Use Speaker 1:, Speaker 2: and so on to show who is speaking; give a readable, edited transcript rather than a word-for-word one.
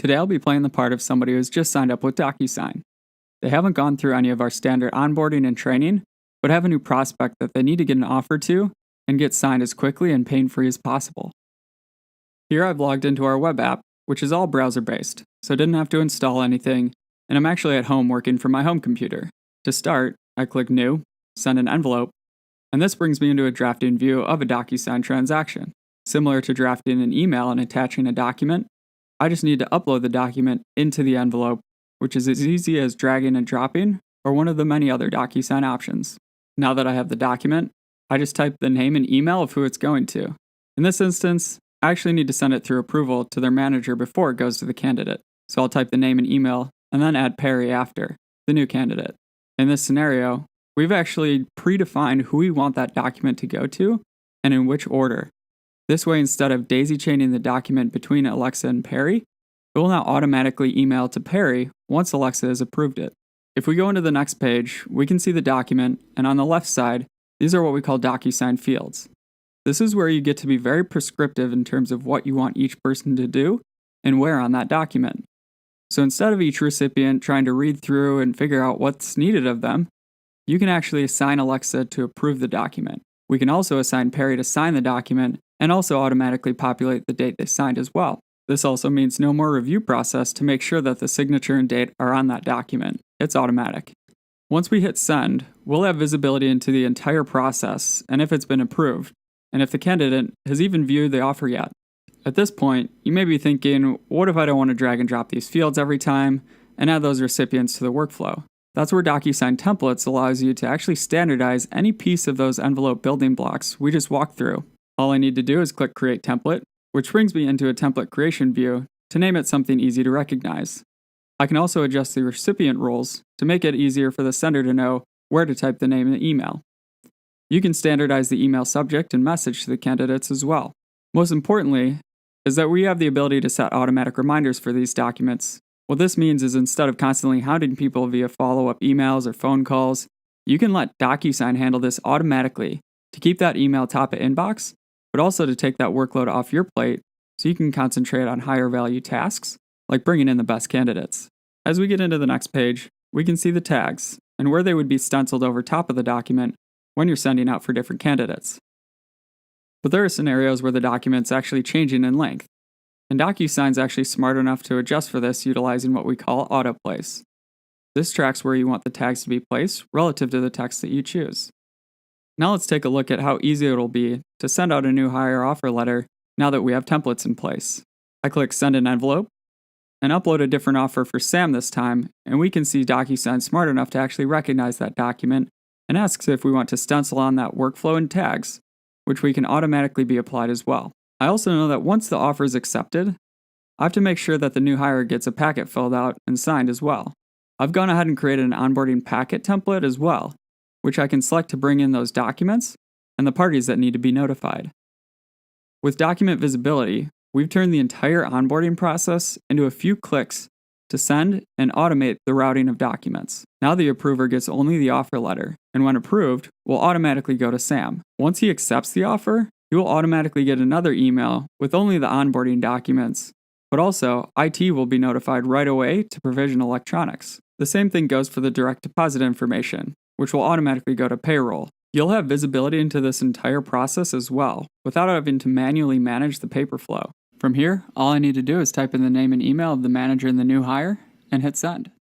Speaker 1: Today I'll be playing the part of somebody who's just signed up with DocuSign. They haven't gone through any of our standard onboarding and training, but have a new prospect that they need to get an offer to and get signed as quickly and pain-free as possible. Here I've logged into our web app, which is all browser-based, so I didn't have to install anything, and I'm actually at home working from my home computer. To start, I click New, Send an Envelope, and this brings me into a drafting view of a DocuSign transaction. Similar to drafting an email and attaching a document, I just need to upload the document into the envelope, which is as easy as dragging and dropping, or one of the many other DocuSign options. Now that I have the document, I just type the name and email of who it's going to. In this instance, I actually need to send it through approval to their manager before it goes to the candidate, so I'll type the name and email and then add Perry after, the new candidate. In this scenario, we've actually predefined who we want that document to go to and in which order. This way, instead of daisy chaining the document between Alexa and Perry, it will now automatically email to Perry once Alexa has approved it. If we go into the next page, we can see the document, and on the left side, these are what we call DocuSign fields. This is where you get to be very prescriptive in terms of what you want each person to do and where on that document. So instead of each recipient trying to read through and figure out what's needed of them, you can actually assign Alexa to approve the document. We can also assign Perry to sign the document and also automatically populate the date they signed as well. This also means no more review process to make sure that the signature and date are on that document. It's automatic. Once we hit send, we'll have visibility into the entire process and if it's been approved, and if the candidate has even viewed the offer yet. At this point, you may be thinking, what if I don't want to drag and drop these fields every time and add those recipients to the workflow? That's where DocuSign Templates allows you to actually standardize any piece of those envelope building blocks we just walked through. All I need to do is click Create Template, which brings me into a template creation view to name it something easy to recognize. I can also adjust the recipient roles to make it easier for the sender to know where to type the name in the email. You can standardize the email subject and message to the candidates as well. Most importantly is that we have the ability to set automatic reminders for these documents. What this means is instead of constantly hounding people via follow-up emails or phone calls, you can let DocuSign handle this automatically to keep that email top of inbox, but also to take that workload off your plate so you can concentrate on higher value tasks, like bringing in the best candidates. As we get into the next page, we can see the tags and where they would be stenciled over top of the document when you're sending out for different candidates. But there are scenarios where the document's actually changing in length, and DocuSign's actually smart enough to adjust for this utilizing what we call autoplace. This tracks where you want the tags to be placed relative to the text that you choose. Now let's take a look at how easy it'll be to send out a new hire offer letter now that we have templates in place. I click Send an Envelope and upload a different offer for Sam this time, and we can see DocuSign smart enough to actually recognize that document and asks if we want to stencil on that workflow and tags, which we can automatically be applied as well. I also know that once the offer is accepted, I have to make sure that the new hire gets a packet filled out and signed as well. I've gone ahead and created an onboarding packet template as well, which I can select to bring in those documents and the parties that need to be notified. With document visibility, we've turned the entire onboarding process into a few clicks to send and automate the routing of documents. Now the approver gets only the offer letter, and when approved, will automatically go to Sam. Once he accepts the offer, he will automatically get another email with only the onboarding documents, but also IT will be notified right away to provision electronics. The same thing goes for the direct deposit information, which will automatically go to payroll. You'll have visibility into this entire process as well, without having to manually manage the paper flow. From here, all I need to do is type in the name and email of the manager and the new hire, and hit send.